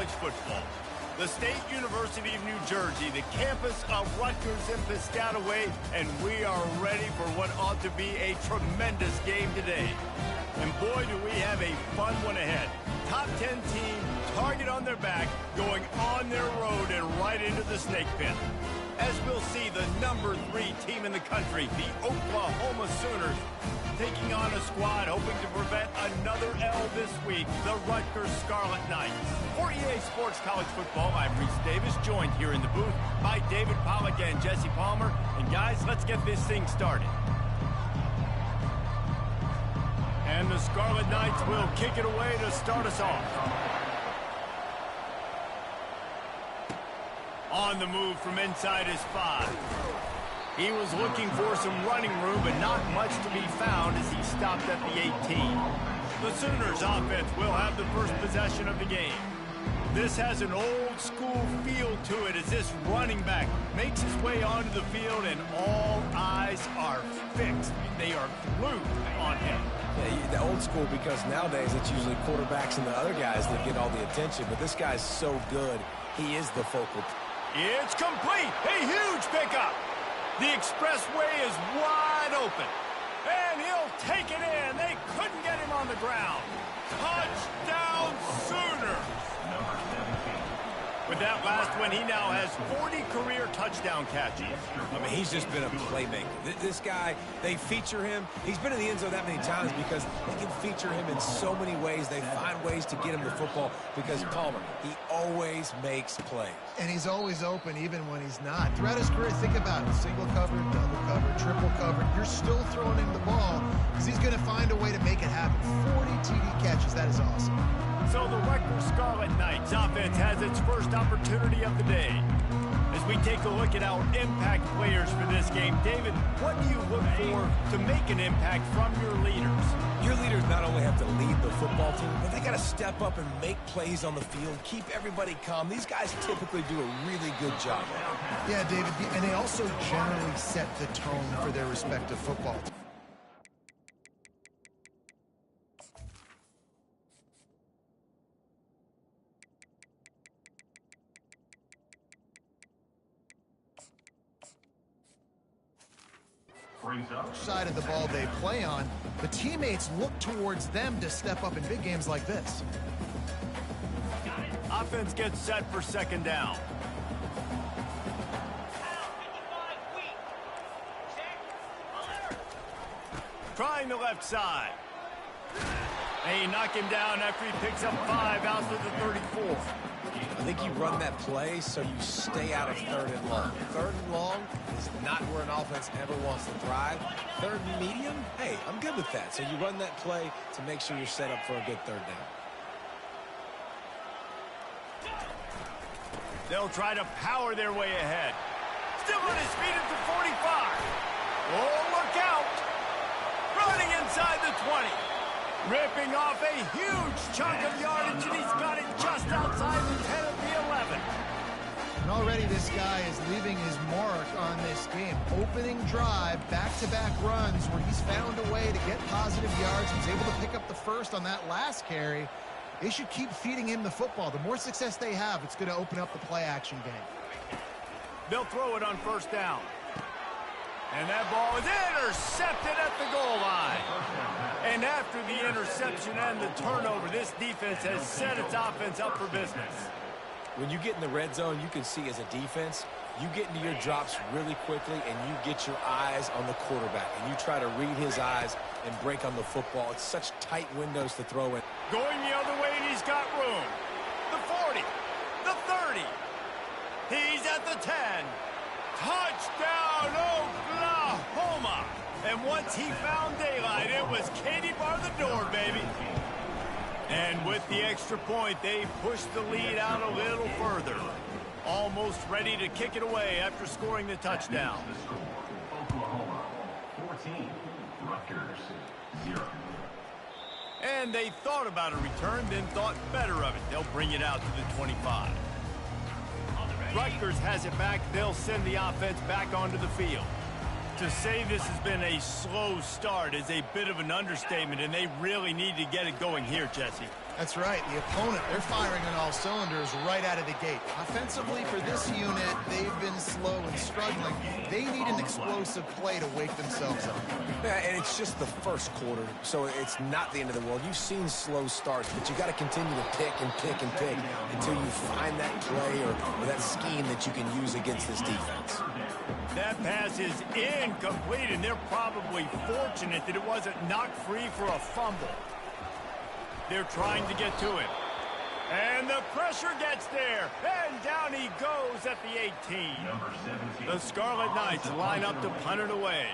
college football. The State University of New Jersey, the campus of Rutgers in Piscataway, and we are ready for what ought to be a tremendous game today. And boy, do we have a fun one ahead. Top 10 team, target on their back, going on their road and right into the snake pit. As we'll see, the number 3 team in the country, the Oklahoma Sooners, taking on a squad hoping to prevent another L this week, the Rutgers Scarlet Knights. For EA Sports College Football, I'm Reese Davis, joined here in the booth by David Pollack and Jesse Palmer. And guys, let's get this thing started. And the Scarlet Knights will kick it away to start us off. On the move from inside his 5. He was looking for some running room, but not much to be found as he stopped at the 18. The Sooners offense will have the first possession of the game. This has an old-school feel to it as this running back makes his way onto the field, and all eyes are fixed. They are glued on him. Yeah, the old school, because nowadays it's usually quarterbacks and the other guys that get all the attention, but this guy's so good, he is the focal point. It's complete. A huge pickup. The expressway is wide open. And he'll take it in. They couldn't get him on the ground. Touchdown Sooners. With that last one, he now has 40 career touchdown catches. I mean, he's just been a playmaker. This guy, they feature him. He's been in the end zone that many times because they can feature him in so many ways. They find ways to get him the football because Palmer, he always makes plays. And he's always open even when he's not. Throughout his career, think about it. Single covered, double covered, triple covered. You're still throwing him the ball because he's going to find a way to make it happen. 40 TD catches. That is awesome. So the Rutgers Scarlet Knights offense has its first opportunity of the day. As we take a look at our impact players for this game, David, what do you look for to make an impact from your leaders? Your leaders not only have to lead the football team, but they got to step up and make plays on the field, keep everybody calm. These guys typically do a really good job. Yeah, David, and they also generally set the tone for their respective football teams. Which side of the ball they play on, the teammates look towards them to step up in big games like this. Offense gets set for second down. Trying the left side. They knock him down after he picks up 5 out to the 34. I think you run that play so you stay out of 3rd and long. 3rd and long is not where an offense ever wants to thrive. 3rd and medium, hey, I'm good with that. So you run that play to make sure you're set up for a good 3rd down. They'll try to power their way ahead. Still on his feet at the 45. Oh, look out. Running inside the 20. Ripping off a huge chunk of yardage, and he's got it just outside the 10 of the 11. And already this guy is leaving his mark on this game. Opening drive, back-to-back runs where he's found a way to get positive yards. He's able to pick up the first on that last carry. They should keep feeding him the football. The more success they have, it's going to open up the play-action game. They'll throw it on first down. And that ball is intercepted at the goal line. And after the interception and the turnover, this defense has set its offense up for business. When you get in the red zone, you can see as a defense, you get into your drops really quickly and you get your eyes on the quarterback. And you try to read his eyes and break on the football. It's such tight windows to throw in. Going the other way, and he's got room. The 40, the 30. He's at the 10. Touchdown, Oklahoma! And once he found daylight, it was Katie bar the door, baby. And with the extra point, they pushed the lead out a little further. Almost ready to kick it away after scoring the touchdown. Oklahoma, 14, Rutgers, 0. And they thought about a return, then thought better of it. They'll bring it out to the 25. Rutgers has it back. They'll send the offense back onto the field. To say this has been a slow start is a bit of an understatement, and they really need to get it going here, Jesse. That's right. The opponent, they're firing on all cylinders right out of the gate. Offensively, for this unit, they've been slow and struggling. They need an explosive play to wake themselves up. Yeah, and it's just the first quarter, so it's not the end of the world. You've seen slow starts, but you got to continue to pick and pick and pick until you find that play or that scheme that you can use against this defense. That pass is incomplete, and they're probably fortunate that it wasn't knocked free for a fumble. They're trying to get to it. And the pressure gets there. And down he goes at the 18. The Scarlet Knights line up to punt it away.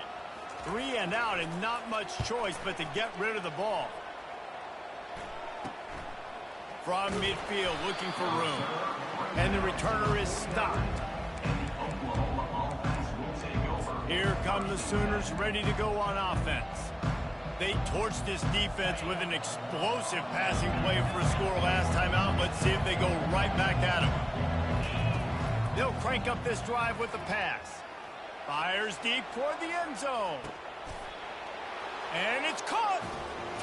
3 and out, and not much choice but to get rid of the ball. From midfield, looking for room. And the returner is stopped. Here come the Sooners ready to go on offense. They torched this defense with an explosive passing play for a score last time out. Let's see if they go right back at them. They'll crank up this drive with the pass. Fires deep toward the end zone. And it's caught.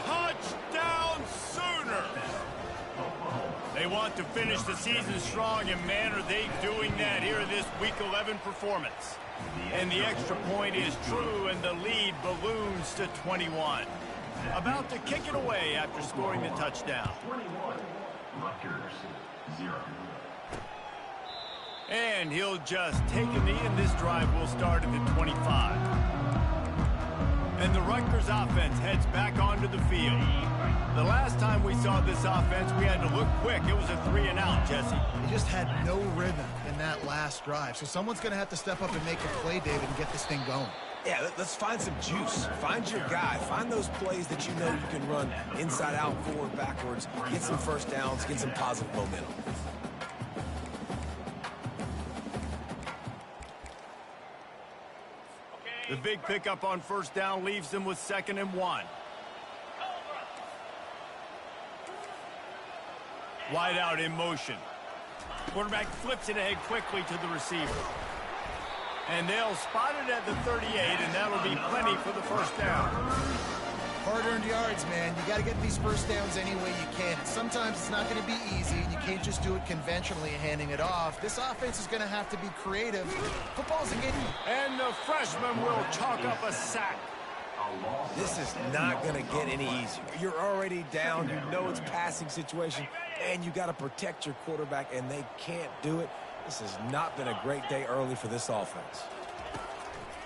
Touchdown Sooners. They want to finish the season strong, and man, are they doing that here in this Week 11 performance. And the extra point is true, and the lead balloons to 21. About to kick it away after scoring the touchdown. 21, Rutgers, 0. And he'll just take a knee, and this drive will start at the 25. And the Rutgers offense heads back onto the field. The last time we saw this offense, we had to look quick. It was a 3 and out, Jesse. They just had no rhythm in that last drive. So someone's going to have to step up and make a play, David, and get this thing going. Yeah, let's find some juice. Find your guy. Find those plays that you know you can run inside out, forward, backwards. Get some first downs. Get some positive momentum. The big pickup on first down leaves them with 2nd and 1. Wide out in motion. Quarterback flips it ahead quickly to the receiver. And they'll spot it at the 38, and that'll be plenty for the first down. Hard-earned yards, man. You got to get these first downs any way you can. Sometimes it's not going to be easy, and you can't just do it conventionally handing it off. This offense is going to have to be creative. Football's a game. And the freshman will chalk up a sack. This is not going to get any easier. You're already down. You know it's passing situation, and you got to protect your quarterback, and they can't do it. This has not been a great day early for this offense.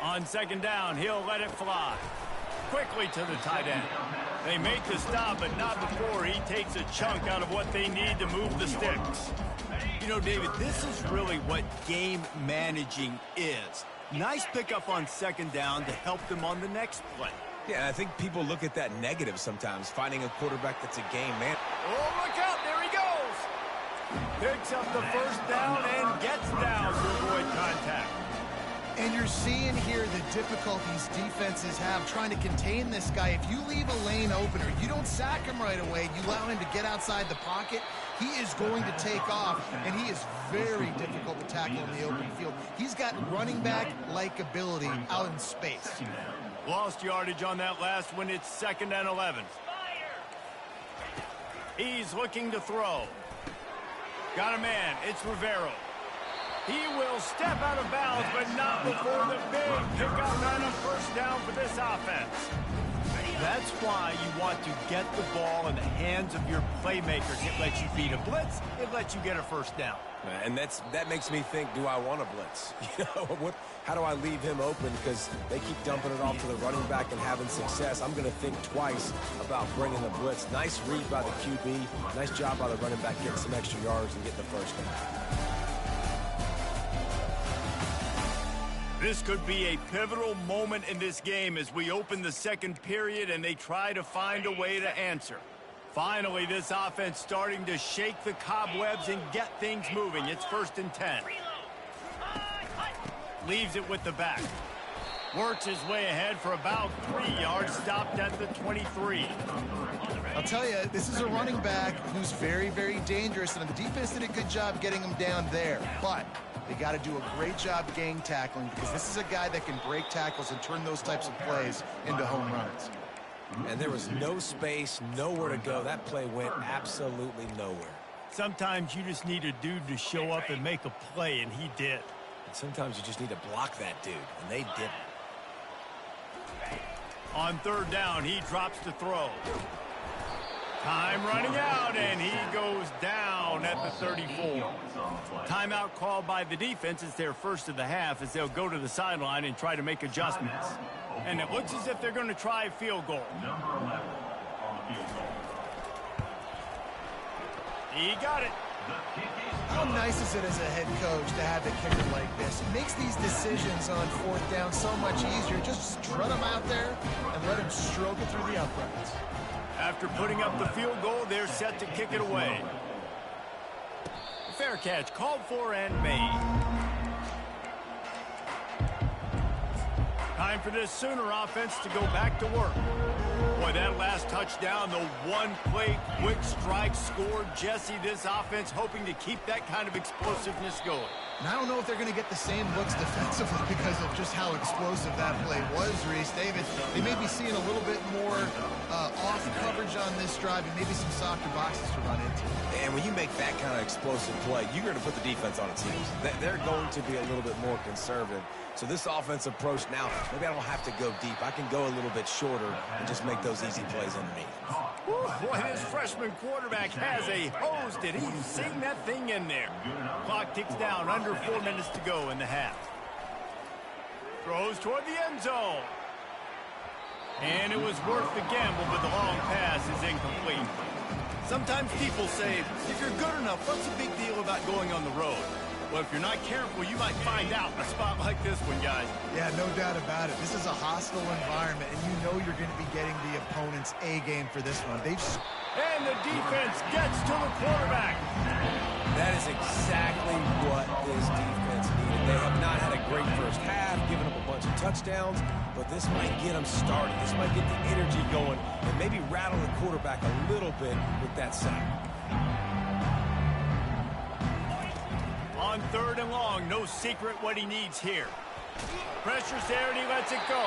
On 2nd down, he'll let it fly. Quickly to the tight end. They make the stop, but not before he takes a chunk out of what they need to move the sticks. You know, David, this is really what game managing is. Nice pickup on 2nd down to help them on the next play. Yeah, I think people look at that negative sometimes, finding a quarterback that's a game man. Oh, look out, there he goes. Picks up the first down and gets down to avoid contact. And you're seeing here the difficulties defenses have trying to contain this guy. If you leave a lane open or you don't sack him right away, you allow him to get outside the pocket, he is going to take off, and he is very difficult to tackle in the open field. He's got running back-like ability out in space. Lost yardage on that last one. It's 2nd and 11. He's looking to throw. Got a man. It's Rivero. He will step out of bounds, but not before the big pickup and a first down for this offense. That's why you want to get the ball in the hands of your playmakers. It lets you beat a blitz. It lets you get a first down. And that makes me think, do I want a blitz? You know, how do I leave him open? Because they keep dumping it off to the running back and having success. I'm going to think twice about bringing the blitz. Nice read by the QB. Nice job by the running back getting some extra yards and getting the first down. This could be a pivotal moment in this game as we open the 2nd period and they try to find a way to answer. Finally, this offense starting to shake the cobwebs and get things moving. It's 1st and 10. Leaves it with the back. Works his way ahead for about 3 yards, stopped at the 23. I'll tell you, this is a running back who's very, very dangerous, and the defense did a good job getting him down there. But they got to do a great job gang tackling because this is a guy that can break tackles and turn those types of plays into home runs. And there was no space, nowhere to go. That play went absolutely nowhere. Sometimes you just need a dude to show up and make a play, and he did. And sometimes you just need to block that dude, and they didn't. On third down, he drops to throw. Time running out, and he goes down at the 34. Timeout called by the defense. It's their first of the half as they'll go to the sideline and try to make adjustments. And it looks as if they're going to try a field goal. Number 11 on the field goal. He got it. How nice is it as a head coach to have a kicker like this? It makes these decisions on fourth down so much easier. Just strut him out there and let him stroke it through the uprights. After putting up the field goal, they're set to kick it away. Fair catch, called for and made. Time for this Sooner offense to go back to work. Boy, that last touchdown, the one-play quick strike scored. Jesse, this offense hoping to keep that kind of explosiveness going. And I don't know if they're going to get the same looks defensively because of just how explosive that play was, Reese. David, they may be seeing a little bit more off coverage on this drive and maybe some softer boxes to run into. And when you make that kind of explosive play, you're going to put the defense on its heels. They're going to be a little bit more conservative. So this offensive approach now, maybe I don't have to go deep. I can go a little bit shorter and just make those easy plays underneath. Whew, boy, this freshman quarterback has a hose. Did he sing that thing in there? Clock ticks down, under 4 minutes to go in the half. Throws toward the end zone. And it was worth the gamble, but the long pass is incomplete. Sometimes people say, if you're good enough, what's the big deal about going on the road? Well, if you're not careful, you might find out a spot like this one, guys. Yeah, no doubt about it. This is a hostile environment, and you know you're going to be getting the opponent's A game for this one. And the defense gets to the quarterback. That is exactly what this defense needed. They have not had a great first half, giving up a bunch of touchdowns, but this might get them started. This might get the energy going and maybe rattle the quarterback a little bit with that sack. On third and long, no secret what he needs here. Pressure's there, and he lets it go.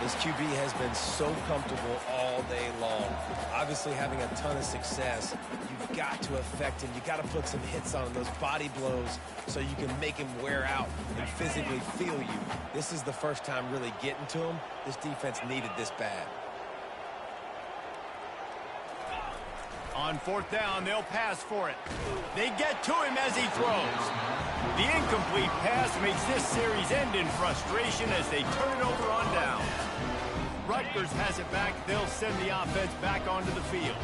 This QB has been so comfortable all day long. Obviously having a ton of success. You've got to affect him. You've got to put some hits on him, those body blows, so you can make him wear out and physically feel you. This is the first time really getting to him. This defense needed this bad. On fourth down, they'll pass for it. They get to him as he throws. The incomplete pass makes this series end in frustration as they turn it over on down. Rutgers has it back. They'll send the offense back onto the field.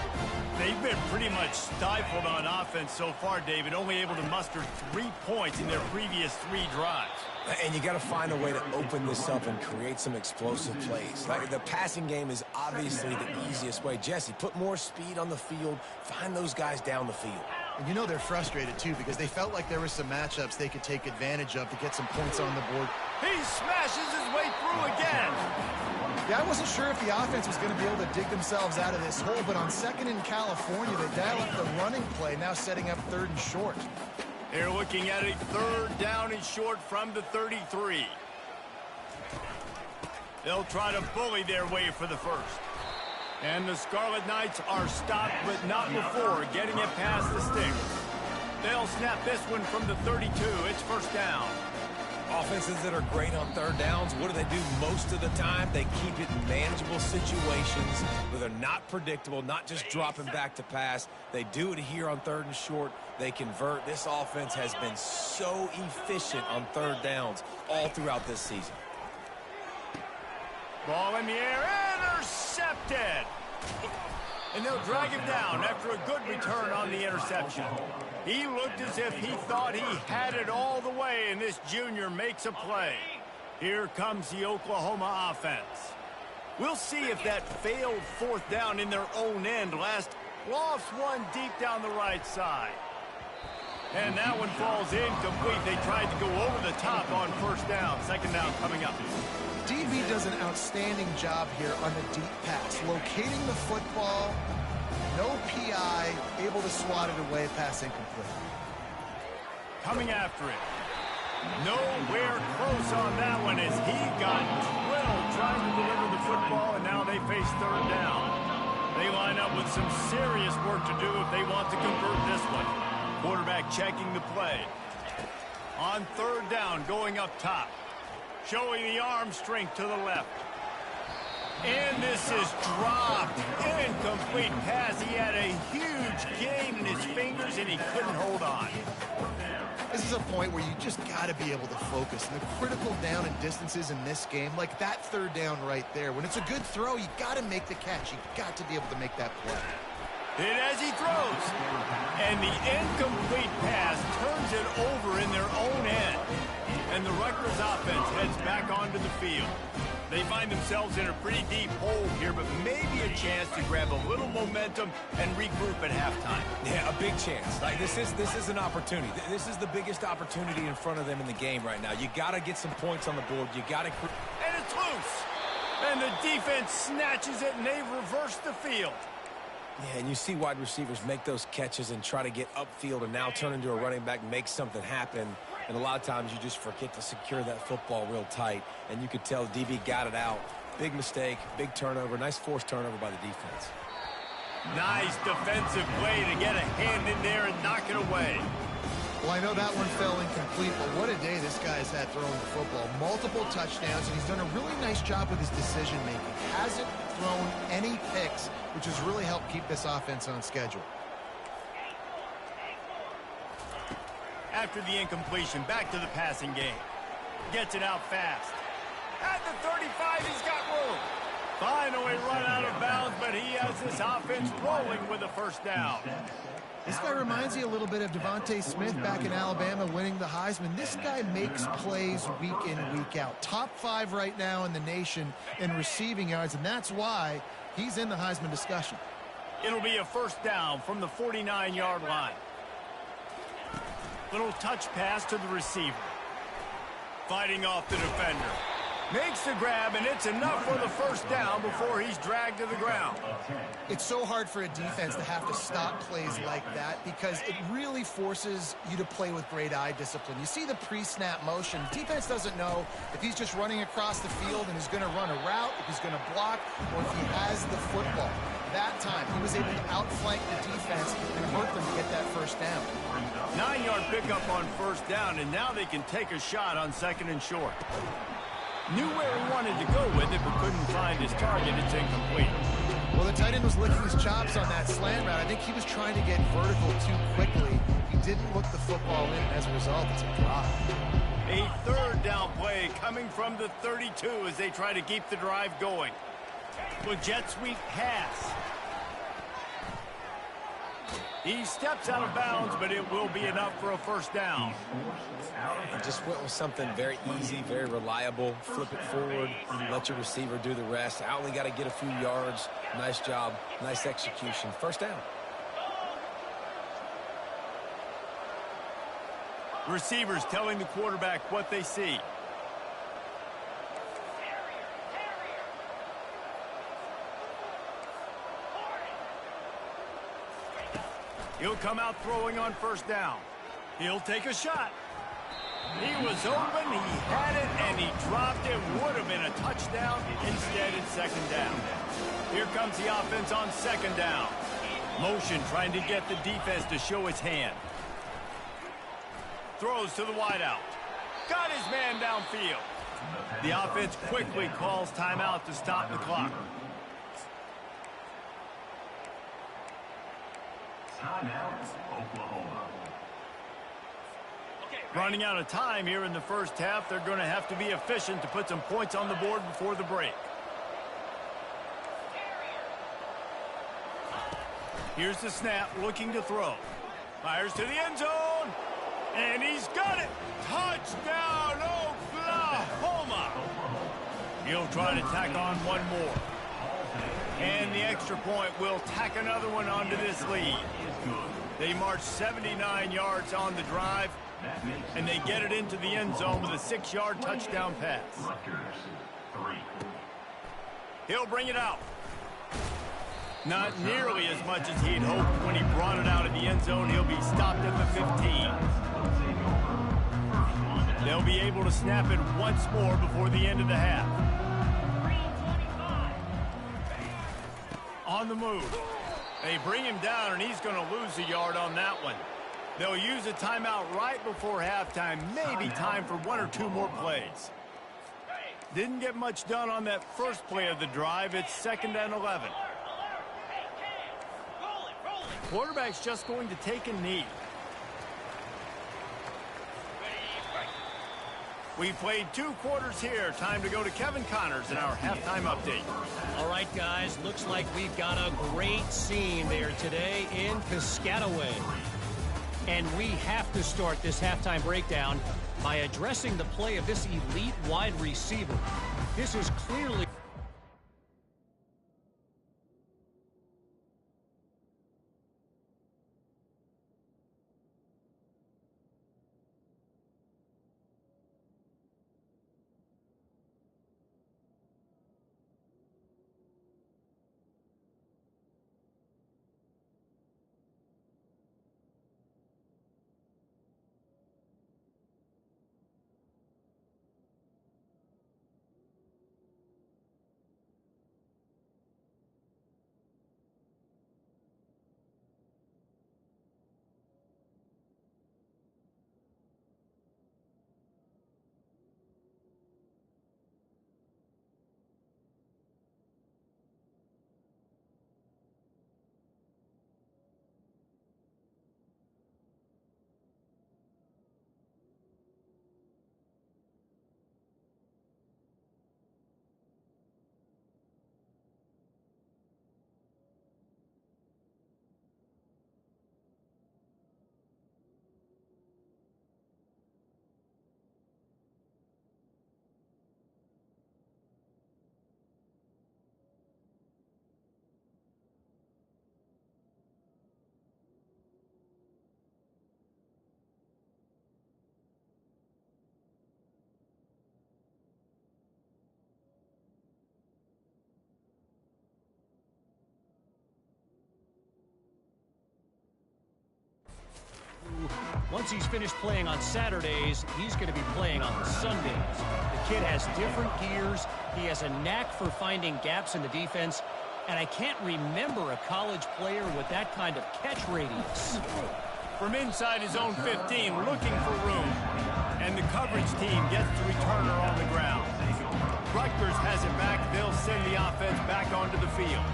They've been pretty much stifled on offense so far, David, only able to muster 3 points in their previous 3 drives. And you got to find a way to open this up and create some explosive plays. Like the passing game is obviously the easiest way. Jesse, put more speed on the field. Find those guys down the field. And you know they're frustrated, too, because they felt like there were some matchups they could take advantage of to get some points on the board. He smashes his way through again. Yeah, I wasn't sure if the offense was going to be able to dig themselves out of this hole, but on second in California, they dial up the running play, now setting up third and short. They're looking at a third down and short from the 33. They'll try to bully their way for the first. And the Scarlet Knights are stopped, but not before getting it past the sticks. They'll snap this one from the 32. It's first down. Offenses that are great on third downs, what do they do most of the time? They keep it in manageable situations where they're not predictable, not just dropping back to pass. They do it here on third and short. They convert. This offense has been so efficient on third downs all throughout this season. Ball in the air, intercepted. And they'll drag him down after a good return on the interception. He looked as if he thought he had it all the way, and this junior makes a play. Here comes the Oklahoma offense. We'll see if that failed fourth down in their own end lost one deep down the right side. And that one falls incomplete. They tried to go over the top on first down. Second down coming up. DB does an outstanding job here on the deep pass, locating the football, no PI, able to swat it away, pass incomplete. Coming after it. Nowhere close on that one as he got drilled trying to deliver the football, and now they face third down. They line up with some serious work to do if they want to convert this one. Quarterback checking the play. On third down, going up top. Showing the arm strength to the left. And this is dropped. Incomplete pass. He had a huge gain in his fingers, and he couldn't hold on. This is a point where you just got to be able to focus. And the critical down and distances in this game, like that third down right there, when it's a good throw, you got to make the catch. You got to be able to make that play. Hit as he throws. And the incomplete pass turns it over in their own end. And the Rutgers offense heads back onto the field. They find themselves in a pretty deep hole here, but maybe a chance to grab a little momentum and regroup at halftime. Yeah, a big chance. Like this is an opportunity. This is the biggest opportunity in front of them in the game right now. You got to get some points on the board. You got to. And it's loose. And the defense snatches it, and they reverse the field. Yeah, and you see wide receivers make those catches and try to get upfield and now turn into a running back, make something happen. And a lot of times you just forget to secure that football real tight. And you could tell DB got it out. Big mistake, big turnover, nice forced turnover by the defense. Nice defensive play to get a hand in there and knock it away. Well, I know that one fell incomplete, but what a day this guy's had throwing the football. Multiple touchdowns, and he's done a really nice job with his decision-making. Hasn't thrown any picks, which has really helped keep this offense on schedule. After the incompletion, back to the passing game. Gets it out fast. At the 35, he's got room. Finally run out of bounds, but he has this offense rolling with a first down. This guy reminds you a little bit of Devontae Smith back in Alabama winning the Heisman. This guy makes plays week in, week out. Top 5 right now in the nation in receiving yards, and that's why he's in the Heisman discussion. It'll be a first down from the 49-yard line. Little touch pass to the receiver. Fighting off the defender. Makes the grab, and it's enough for the first down before he's dragged to the ground. It's so hard for a defense to have to stop plays like that because it really forces you to play with great eye discipline. You see the pre-snap motion. Defense doesn't know if he's just running across the field and is going to run a route, if he's going to block, or if he has the football. That time, he was able to outflank the defense and hurt them to get that first down. 9-yard pickup on first down, and now they can take a shot on second and short. Knew where he wanted to go with it, but couldn't find his target. It's incomplete. Well, the tight end was licking his chops on that slant route. I think he was trying to get vertical too quickly. He didn't look the football in. As a result, it's a drop. A third down play coming from the 32 as they try to keep the drive going. Well, jet sweep pass. He steps out of bounds, but it will be enough for a first down. Just went with something very easy, very reliable. Flip it forward, let your receiver do the rest. I only got to get a few yards. Nice job, nice execution. First down. Receivers telling the quarterback what they see. He'll come out throwing on first down. He'll take a shot. He was open, he had it, and he dropped it. Would have been a touchdown. Instead, it's second down. Here comes the offense on second down. Motion trying to get the defense to show its hand. Throws to the wideout. Got his man downfield. The offense quickly calls timeout to stop the clock. Oklahoma. Running out of time here in the first half. They're going to have to be efficient to put some points on the board before the break. Here's the snap, looking to throw. Fires to the end zone. And he's got it. Touchdown, Oklahoma. He'll try to tack on one more. And the extra point will tack another one onto this lead. They march 79 yards on the drive, and they get it into the end zone with a 6-yard touchdown pass. He'll bring it out. Not nearly as much as he'd hoped when he brought it out of the end zone. He'll be stopped at the 15. They'll be able to snap it once more before the end of the half. on the move. They bring him down, and he's going to lose a yard on that one. They'll use a timeout right before halftime, maybe time for 1 or 2 more plays. Didn't get much done on that first play of the drive. It's 2nd and 11. Quarterback's just going to take a knee. We played 2 quarters here. Time to go to Kevin Connors in our halftime update. All right, guys, looks like we've got a great scene there today in Piscataway. And we have to start this halftime breakdown by addressing the play of this elite wide receiver. This is clearly... Once he's finished playing on Saturdays, he's going to be playing on Sundays. The kid has different gears. He has a knack for finding gaps in the defense. And I can't remember a college player with that kind of catch radius. From inside his own 15, looking for room. And the coverage team gets the returner on the ground. Rutgers has it back. They'll send the offense back onto the field.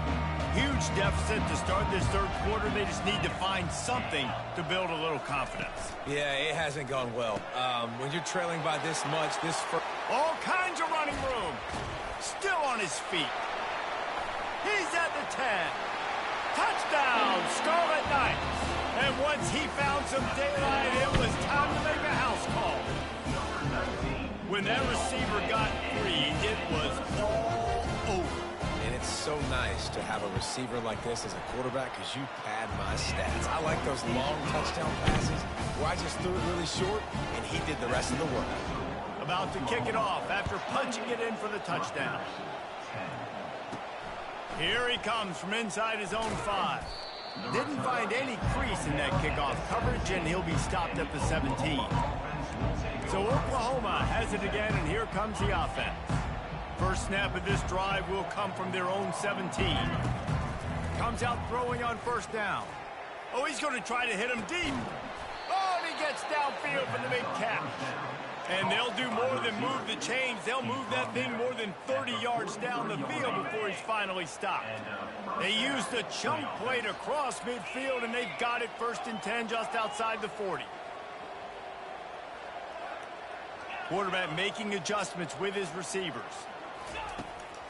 Huge deficit to start this 3rd quarter. They just need to find something to build a little confidence. Yeah, it hasn't gone well. When you're trailing by this much, all kinds of running room. Still on his feet. He's at the 10. Touchdown, Scarlet Knights. And once he found some daylight, it was time to make a house call. When that receiver got free, it was all over. And it's so nice to have a receiver like this as a quarterback because you pad my stats. I like those long touchdown passes where I just threw it really short and he did the rest of the work. About to kick it off after punching it in for the touchdown. Here he comes from inside his own 5. Didn't find any crease in that kickoff coverage, and he'll be stopped at the 17. So Oklahoma has it again, and here comes the offense. First snap of this drive will come from their own 17. Comes out throwing on 1st down. Oh, he's going to try to hit him deep. Oh, and he gets downfield for the big catch. And they'll do more than move the chains. They'll move that thing more than 30 yards down the field before he's finally stopped. They used the chunk play to cross midfield, and they've got it 1st and 10 just outside the 40. Quarterback making adjustments with his receivers.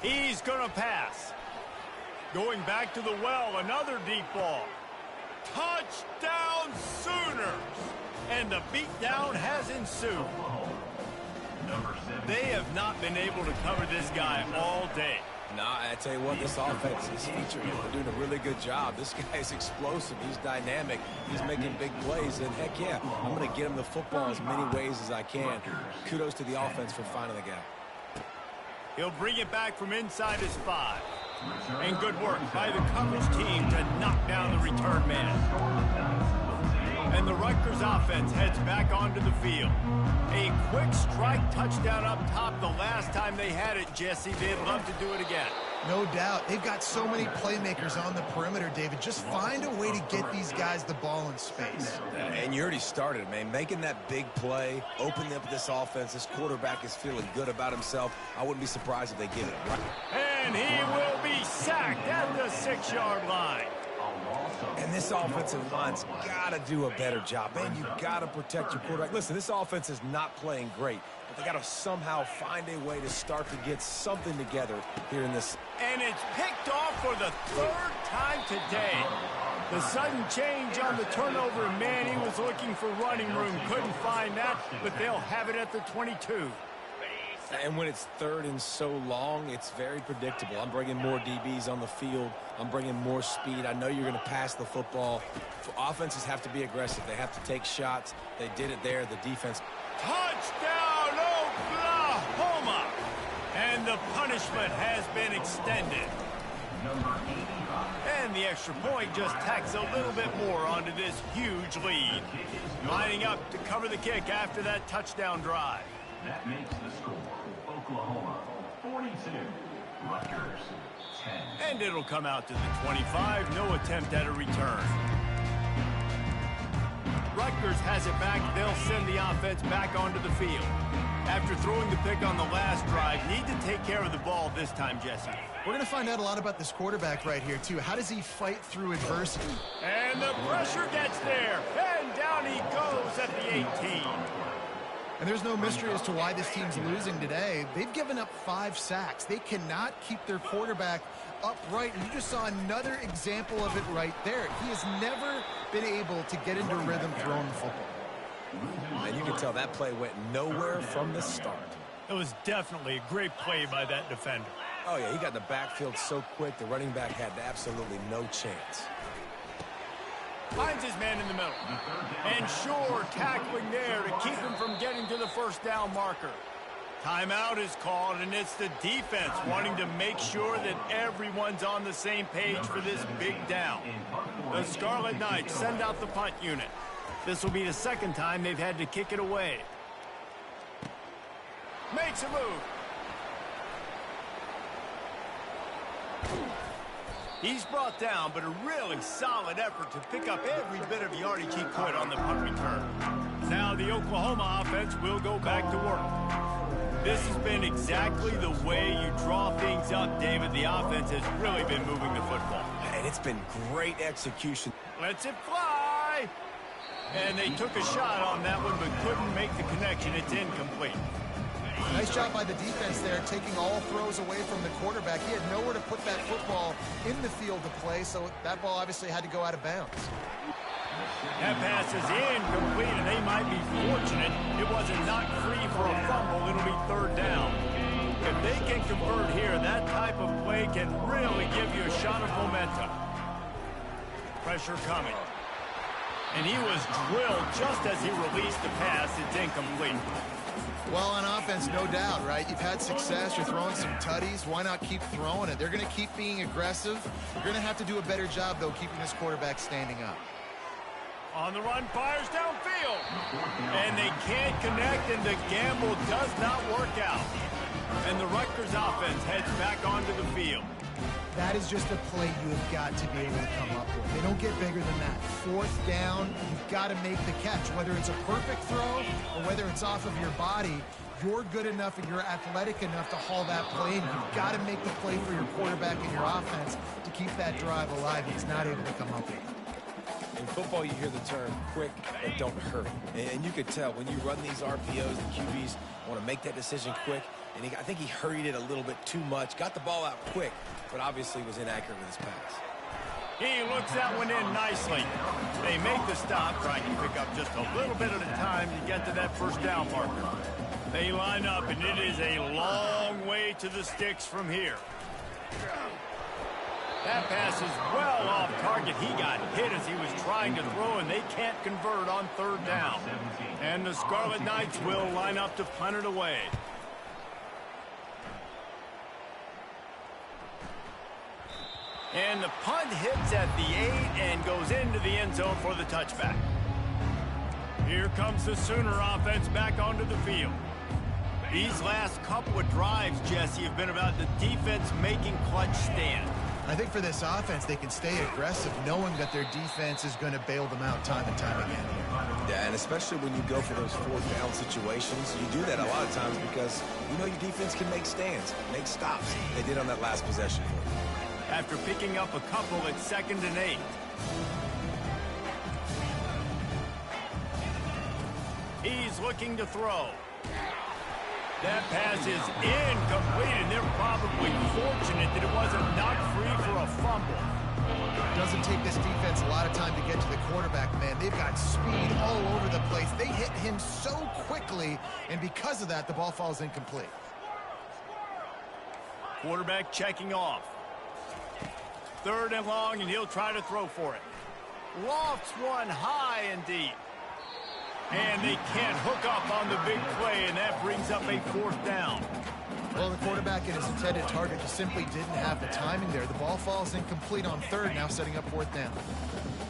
He's going to pass. Going back to the well, another deep ball. Touchdown Sooners! And the beatdown has ensued. They have not been able to cover this guy all day. Nah, I tell you what, this offense is featuring him. They're doing a really good job. This guy's explosive. He's dynamic. He's making big plays. And heck yeah, I'm going to get him the football as many ways as I can. Kudos to the offense for finding the gap. He'll bring it back from inside his 5. And good work by the coverage team to knock down the return man. And the Rutgers offense heads back onto the field. A quick strike touchdown up top the last time they had it, Jesse. They'd love to do it again. No doubt. They've got so many playmakers on the perimeter, David. Just find a way to get these guys the ball in space. And you already started, man. Making that big play, opening up this offense. This quarterback is feeling good about himself. I wouldn't be surprised if they give it right. And he will be sacked at the 6-yard line. And this offensive line's got to do a better job. Man, you got to protect your quarterback. Listen, this offense is not playing great, but they got to somehow find a way to start to get something together here in this. And it's picked off for the 3rd time today. The sudden change on the turnover, man, he was looking for running room. Couldn't find that, but they'll have it at the 22. And when it's 3rd and so long, it's very predictable. I'm bringing more DBs on the field. I'm bringing more speed. I know you're going to pass the football. Offenses have to be aggressive. They have to take shots. They did it there. The defense. Touchdown, Oklahoma! And the punishment has been extended. And the extra point just tacks a little bit more onto this huge lead. Lining up to cover the kick after that touchdown drive. That makes the score Oklahoma 42, Rutgers 10. And it'll come out to the 25. No attempt at a return. Rutgers has it back. They'll send the offense back onto the field. After throwing the pick on the last drive, need to take care of the ball this time, Jesse. We're going to find out a lot about this quarterback right here, too. How does he fight through adversity? And the pressure gets there. And down he goes at the 18. And there's no mystery as to why this team's losing today. They've given up 5 sacks. They cannot keep their quarterback upright. And you just saw another example of it right there. He has never been able to get into rhythm throwing the football. And you can tell that play went nowhere from the start. It was definitely a great play by that defender. Oh, yeah, he got in the backfield so quick, the running back had absolutely no chance. Finds his man in the middle. And sure, tackling there to keep him from getting to the first down marker. Timeout is called, and it's the defense wanting to make sure that everyone's on the same page for this big down. The Scarlet Knights send out the punt unit. This will be the 2nd time they've had to kick it away. Makes a move. He's brought down, but a really solid effort to pick up every bit of yardage he could on the punt return. Now the Oklahoma offense will go back to work. This has been exactly the way you draw things up, David. The offense has really been moving the football. And it's been great execution. Lets it fly. And they took a shot on that one, but couldn't make the connection. It's incomplete. Nice job by the defense there, taking all throws away from the quarterback. He had nowhere to put that football in the field to play, so that ball obviously had to go out of bounds. That pass is incomplete, and they might be fortunate it wasn't knocked free for a fumble. It'll be 3rd down. If they can convert here, that type of play can really give you a shot of momentum. Pressure coming. And he was drilled just as he released the pass. It's incomplete. Well, on offense, no doubt, right? You've had success. You're throwing some tutties. Why not keep throwing it? They're going to keep being aggressive. You're going to have to do a better job, though, keeping this quarterback standing up. On the run, fires downfield. And they can't connect, and the gamble does not work out. And the Rutgers offense heads back onto the field. That is just a play you have got to be able to come up with. They don't get bigger than that. 4th down, you've got to make the catch. Whether it's a perfect throw or whether it's off of your body, you're good enough and you're athletic enough to haul that play in. You've got to make the play for your quarterback and your offense to keep that drive alive. He's not able to come up with it. In football, you hear the term quick, but don't hurry. And you could tell when you run these RPOs, the QBs want to make that decision quick. And I think he hurried it a little bit too much, got the ball out quick, but obviously was inaccurate with his pass. He looks that one in nicely. They make the stop, trying to pick up just a little bit at a time to get to that first down marker. They line up, and it is a long way to the sticks from here. That pass is well off target. He got hit as he was trying to throw, and they can't convert on 3rd down. And the Scarlet Knights will line up to punt it away. And the punt hits at the 8 and goes into the end zone for the touchback. Here comes the Sooner offense back onto the field. These last couple of drives, Jesse, have been about the defense making clutch stands. I think for this offense, they can stay aggressive knowing that their defense is going to bail them out time and time again here. Yeah, and especially when you go for those fourth down situations, you do that a lot of times because you know your defense can make stands, make stops. They did on that last possession for you. After picking up a couple at 2nd and 8. He's looking to throw. That pass is incomplete, and they're probably fortunate that it wasn't knocked free for a fumble. It doesn't take this defense a lot of time to get to the quarterback, man. They've got speed all over the place. They hit him so quickly, and because of that, the ball falls incomplete. Quarterback checking off. 3rd and long, and he'll try to throw for it. Lofts one high and deep. And they can't hook up on the big play, and that brings up a 4th down. Well, the quarterback and his intended target just simply didn't have the timing there. The ball falls incomplete on 3rd, now setting up 4th down.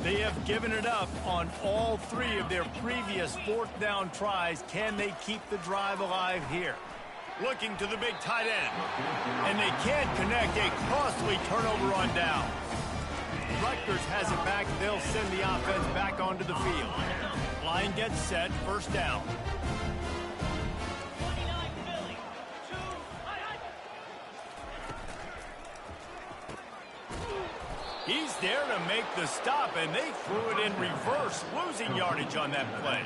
They have given it up on all 3 of their previous 4th down tries. Can they keep the drive alive here? Looking to the big tight end. And they can't connect. A costly turnover on down. Rutgers has it back. They'll send the offense back onto the field. Line gets set, 1st down. He's there to make the stop, and they threw it in reverse, losing yardage on that play.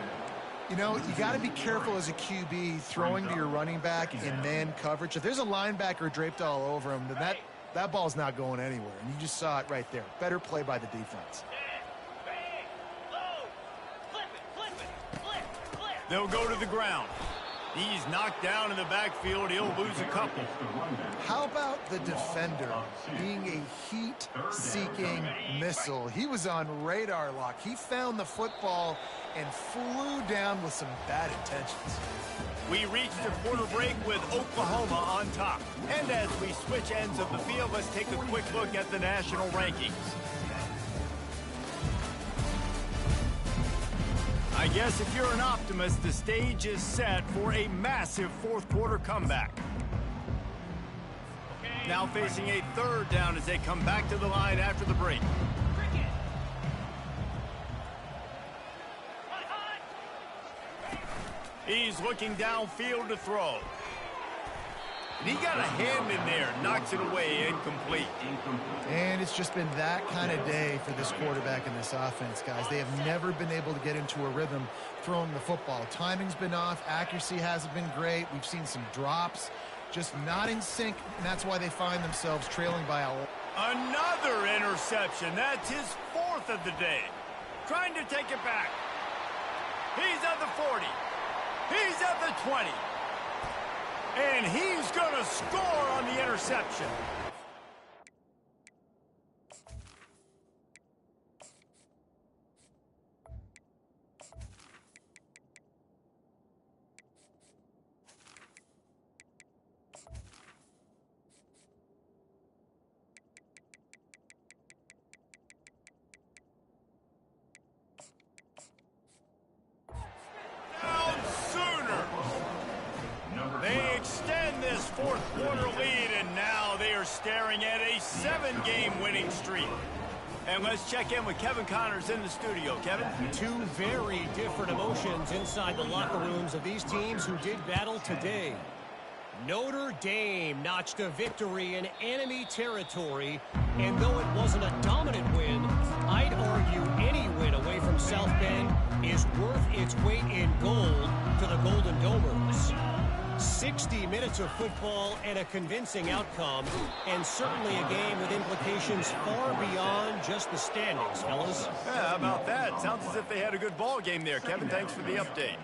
You know, you got to be careful as a QB throwing to your running back in man coverage. If there's a linebacker draped all over him, then that ball's not going anywhere. And you just saw it right there. Better play by the defense. They'll go to the ground. He's knocked down in the backfield. He'll lose a couple. How about the defender being a heat-seeking missile? He was on radar lock. He found the football and flew down with some bad intentions. We reached a quarter break with Oklahoma on top. And as we switch ends of the field, let's take a quick look at the national rankings. I guess if you're an optimist, the stage is set for a massive 4th quarter comeback. Now facing a 3rd down as they come back to the line after the break. He's looking downfield to throw. And he got a hand in there, knocks it away, incomplete. And it's just been that kind of day for this quarterback and this offense, guys. They have never been able to get into a rhythm throwing the football. Timing's been off. Accuracy hasn't been great. We've seen some drops, just not in sync, and that's why they find themselves trailing by a lot. Another interception. That's his 4th of the day. Trying to take it back. He's at the 40. He's at the 20. And he's going to score on the interception. They extend this 4th quarter lead, and now they are staring at a 7-game winning streak. And let's check in with Kevin Connors in the studio. Kevin? 2 very different emotions inside the locker rooms of these teams who did battle today. Notre Dame notched a victory in enemy territory, and though it wasn't a dominant win, I'd argue any win away from South Bend is worth its weight in gold to the Golden Domers. 60 minutes of football and a convincing outcome, and certainly a game with implications far beyond just the standings, fellas. Yeah, how about that? Sounds as if they had a good ball game there. Kevin, thanks for the update.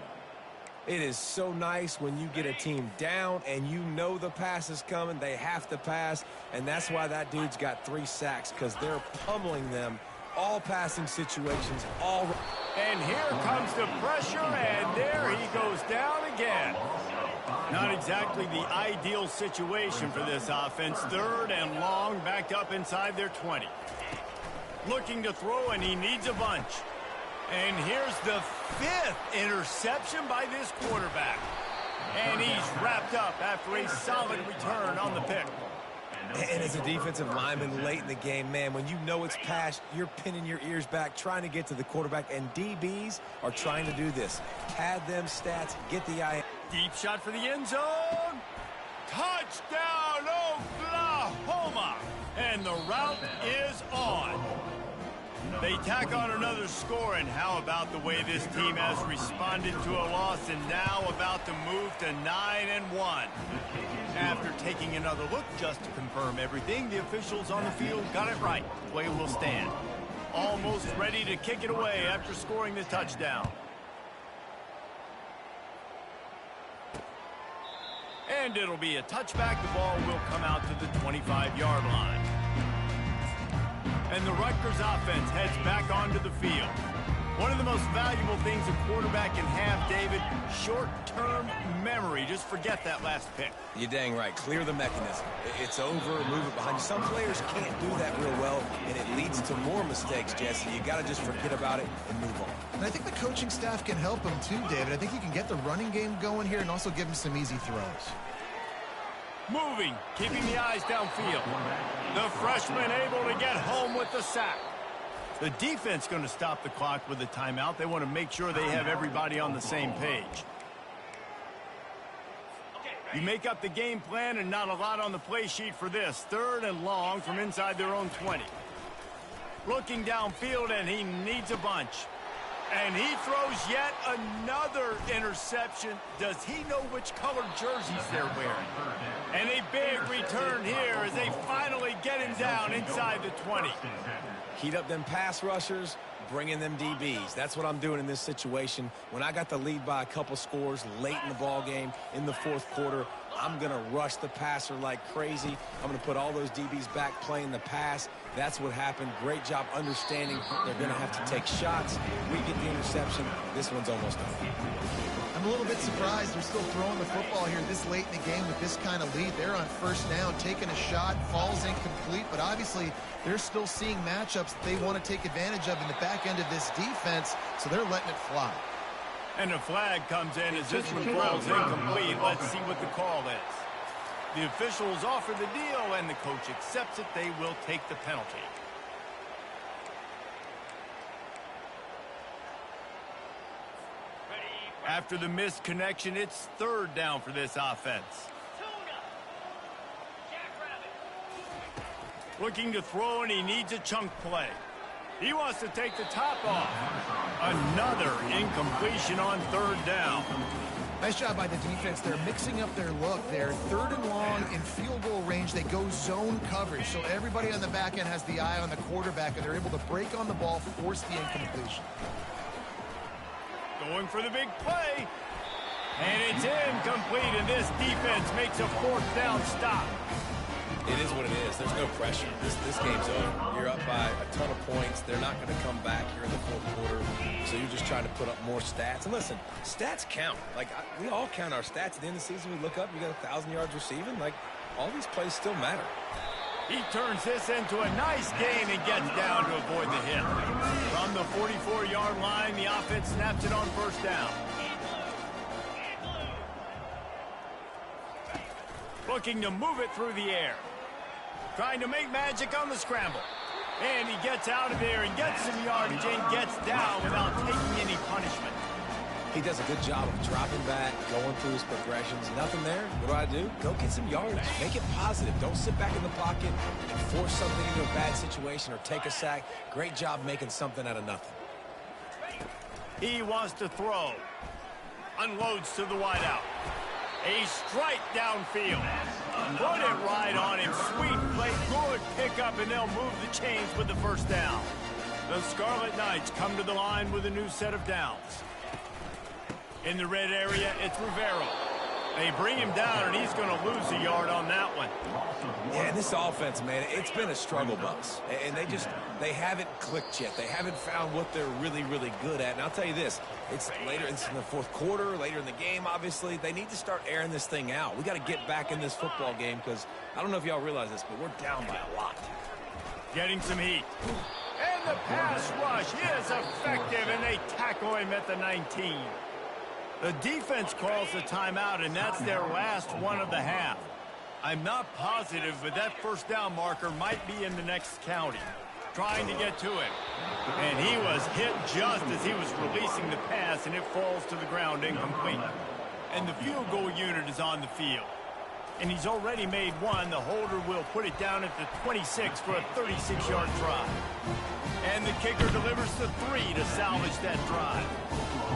It is so nice when you get a team down and you know the pass is coming. They have to pass, and that's why that dude's got 3 sacks, because they're pummeling them. All passing situations, all... And here comes the pressure, and there he goes down again. Not exactly the ideal situation for this offense. 3rd and long, backed up inside their 20. Looking to throw, and he needs a bunch. And here's the 5th interception by this quarterback. And he's wrapped up after a solid return on the pick. And as a defensive lineman late in the game, man, when you know it's past, you're pinning your ears back, trying to get to the quarterback, and DBs are trying to do this. Pad them stats, get the eye. Deep shot for the end zone. Touchdown, Oklahoma! And the route is on. They tack on another score, and how about the way this team has responded to a loss and now about to move to 9-1. After taking another look just to confirm everything, the officials on the field got it right. Play will stand. Almost ready to kick it away after scoring the touchdown. And it'll be a touchback. The ball will come out to the 25-yard line. And the Rutgers offense heads back onto the field. One of the most valuable things a quarterback can have, David, short-term memory. Just forget that last pick. You're dang right. Clear the mechanism. It's over, move it behind you. Some players can't do that real well, and it leads to more mistakes, Jesse. You got to just forget about it and move on. And I think the coaching staff can help him too, David. I think he can get the running game going here and also give him some easy throws. Moving, keeping the eyes downfield. The freshman able to get home with the sack. The defense going to stop the clock with a timeout. They want to make sure they have everybody on the same page. You make up the game plan and not a lot on the play sheet for this. 3rd and long from inside their own 20. Looking downfield, and he needs a bunch. And he throws yet another interception. Does he know which colored jerseys they're wearing? And a big return here as they finally get him down inside the 20. Heat up them pass rushers, bring in them DBs. That's what I'm doing in this situation. When I got the lead by a couple scores late in the ball game in the 4th quarter, I'm going to rush the passer like crazy. I'm going to put all those DBs back playing the pass. That's what happened. Great job understanding they're going to have to take shots. We get the interception. This one's almost done. I'm a little bit surprised they're still throwing the football here this late in the game with this kind of lead. They're on 1st down, taking a shot, falls incomplete, but obviously they're still seeing matchups they want to take advantage of in the back end of this defense, so they're letting it fly. And a flag comes in as this one falls incomplete. Let's see what the call is. The officials offer the deal, and the coach accepts it. They will take the penalty. After the missed connection, it's 3rd down for this offense. Looking to throw, and he needs a chunk play. He wants to take the top off. Another incompletion on 3rd down. Nice job by the defense. They're mixing up their look. They're 3rd and long in field goal range. They go zone coverage. So everybody on the back end has the eye on the quarterback, and they're able to break on the ball, force the incompletion. Going for the big play. And it's incomplete, and this defense makes a 4th down stop. It is what it is. There's no pressure. This game's over. You're up by a ton of points. They're not going to come back here in the 4th quarter. So you're just trying to put up more stats. And listen, stats count. Like, we all count our stats. At the end of the season, we look up, you got 1,000 yards receiving. Like, all these plays still matter. He turns this into a nice gain and gets down to avoid the hit. From the 44-yard line, the offense snaps it on 1st down. Looking to move it through the air. Trying to make magic on the scramble. And he gets out of there and gets some yardage and gets down without taking any punishment. He does a good job of dropping back, going through his progressions. Nothing there. What do? Go get some yardage. Make it positive. Don't sit back in the pocket and force something into a bad situation or take a sack. Great job making something out of nothing. He wants to throw. Unloads to the wideout. A strike downfield. Put it right on him. Sweet play. Good pickup, and they'll move the chains with the 1st down. The Scarlet Knights come to the line with a new set of downs. In the red area, it's Rivero. They bring him down, and he's going to lose a yard on that one. Yeah, this offense, man, it's been a struggle bus. And they haven't clicked yet. They haven't found what they're really, really good at. And I'll tell you this, it's later, it's in the 4th quarter, later in the game, obviously. They need to start airing this thing out. We got to get back in this football game because I don't know if y'all realize this, but we're down by a lot. Getting some heat. And the pass rush is effective, and they tackle him at the 19. The defense calls a timeout, and that's their last one of the half. I'm not positive, but that first down marker might be in the next county. Trying to get to him. And he was hit just as he was releasing the pass, and it falls to the ground incomplete. And the field goal unit is on the field. And he's already made one. The holder will put it down at the 26 for a 36-yard try. And the kicker delivers the 3 to salvage that drive.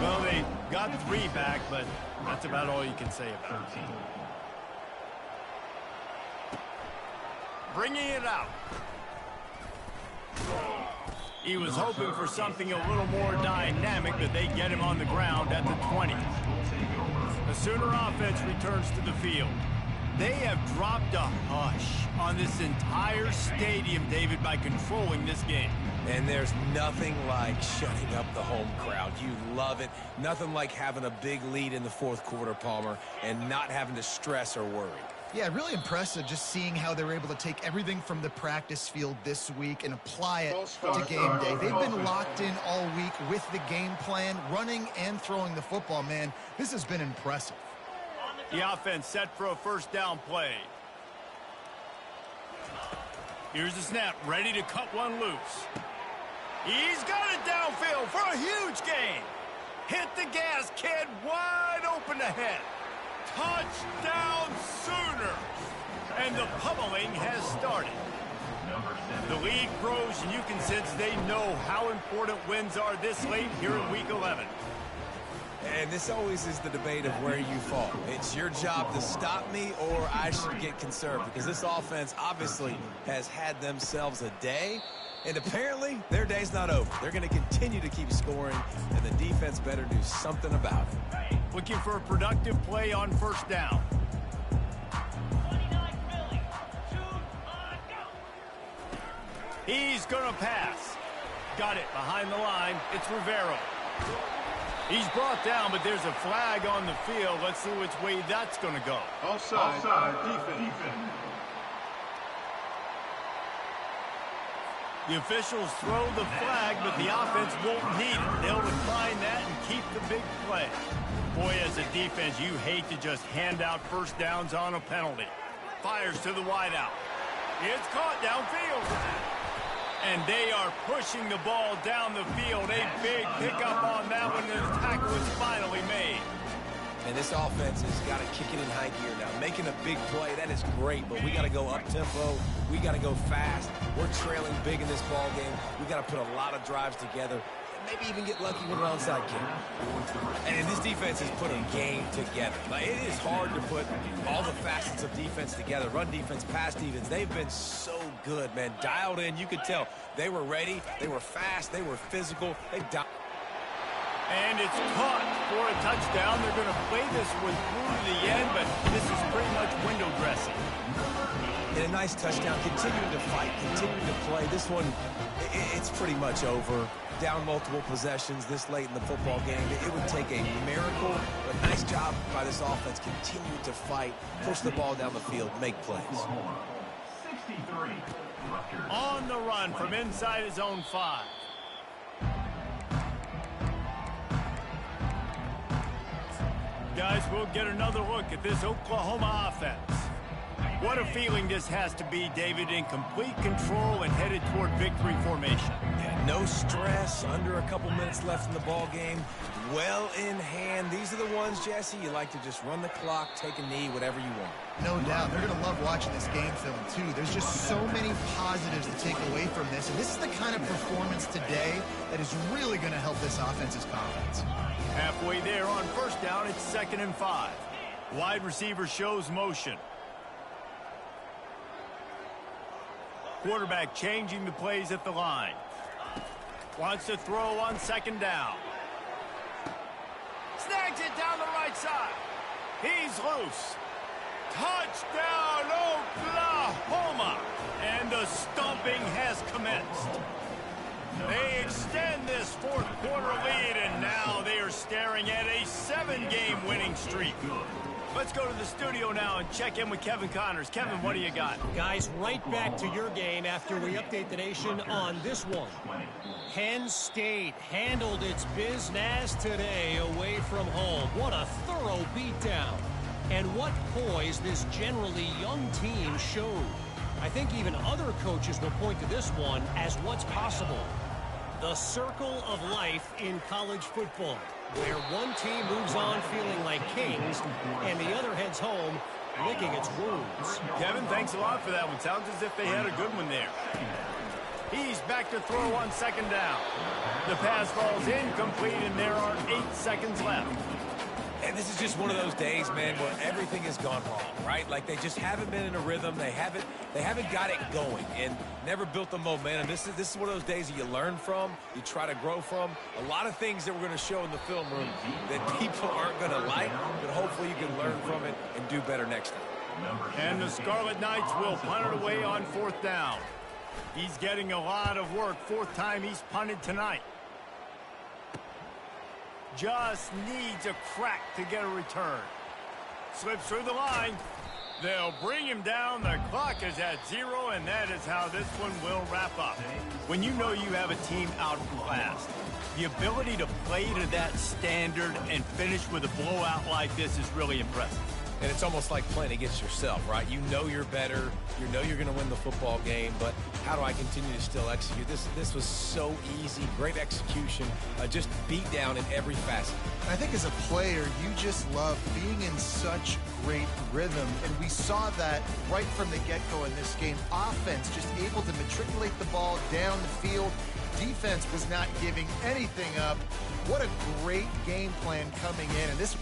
Well, they got 3 back, but that's about all you can say about it. Bringing it out. He was hoping for something a little more dynamic, but they get him on the ground at the 20. The Sooner offense returns to the field. They have dropped a hush on this entire stadium, David, by controlling this game. And there's nothing like shutting up the home crowd. You love it. Nothing like having a big lead in the fourth quarter, Palmer, and not having to stress or worry. Yeah, really impressive just seeing how they were able to take everything from the practice field this week and apply it to game day. They've been locked in all week with the game plan, running and throwing the football, man. This has been impressive. The offense set for a first down play. Here's the snap, ready to cut one loose. He's got it downfield for a huge gain. Hit the gas, kid, wide open ahead. Touchdown Sooners! And the pummeling has started. The lead grows, and you can sense they know how important wins are this late here in Week 11. And this always is the debate of where you fall. It's your job to stop me, or I should get conserved, because this offense obviously has had themselves a day, and apparently their day's not over. They're going to continue to keep scoring, and the defense better do something about it. Looking for a productive play on first down. He's going to pass. Got it behind the line. It's Rivero. He's brought down, but there's a flag on the field. Let's see which way that's going to go. Offside. Defense. The officials throw the flag, but the offense won't need it. They'll decline that and keep the big play. Boy, as a defense, you hate to just hand out first downs on a penalty. Fires to the wideout. It's caught downfield. And they are pushing the ball down the field. A big pickup on that one, and the tackle is finally made. And this offense has got to kick it in high gear now. Making a big play, that is great, but we got to go up-tempo. We got to go fast. We're trailing big in this ball game. We got to put a lot of drives together. Maybe even get lucky with an onside kick. And this defense has put a game together. Like, it is hard to put all the facets of defense together. Run defense, pass defense. They've been so good, man. Dialed in. You could tell they were ready. They were fast. They were physical. They dialed. And it's caught for a touchdown. They're going to play this one through to the end, but this is pretty much window dressing. And a nice touchdown. Continuing to fight. Continuing to play. This one, it's pretty much over. Down multiple possessions this late in the football game. It would take a miracle, but nice job by this offense. Continue to fight, push the ball down the field, make plays. 63. On the run from inside his own 5. Guys, we'll get another look at this Oklahoma offense. What a feeling this has to be, David, in complete control and headed toward victory formation. Yeah, no stress, under a couple minutes left in the ball game, well in hand. These are the ones, Jesse, you like to just run the clock, take a knee, whatever you want. No doubt. They're going to love watching this game film, too. There's just so many positives to take away from this, and this is the kind of performance today that is really going to help this offense's confidence. Halfway there on first down, it's 2nd and 5. Wide receiver shows motion. Quarterback changing the plays at the line. Wants to throw on 2nd down. Snags it down the right side. He's loose. Touchdown, Oklahoma! And the stomping has commenced. They extend this fourth quarter lead, and now they are staring at a 7-game winning streak. Let's go to the studio now and check in with Kevin Connors. Kevin, what do you got? Guys, right back to your game after we update the nation on this one. Penn State handled its business today away from home. What a thorough beatdown. And what poise this generally young team showed. I think even other coaches will point to this one as what's possible. The circle of life in college football, where one team moves on feeling like kings and the other heads home licking its wounds. Kevin, thanks a lot for that one. Sounds as if they had a good one there. He's back to throw on second down. The pass falls incomplete, and there are 8 seconds left. And this is just one of those days, man, where everything has gone wrong, right? Like they just haven't been in a rhythm. They haven't got it going and never built the momentum. This is one of those days that you learn from, you try to grow from. A lot of things that we're going to show in the film room that people aren't going to like, but hopefully you can learn from it and do better next time. And the Scarlet Knights will punt it away on 4th down. He's getting a lot of work. 4th time he's punted tonight. Just needs a crack to get a return. Slips through the line. They'll bring him down. The clock is at 0, and that is how this one will wrap up. When you know you have a team outclassed, the ability to play to that standard and finish with a blowout like this is really impressive. And it's almost like playing against yourself, right? You know you're better. You know you're going to win the football game, but how do I continue to still execute? This was so easy. Great execution. Just beat down in every facet. I think as a player, you just love being in such great rhythm, and we saw that right from the get-go in this game. Offense just able to matriculate the ball down the field. Defense was not giving anything up. What a great game plan coming in, and this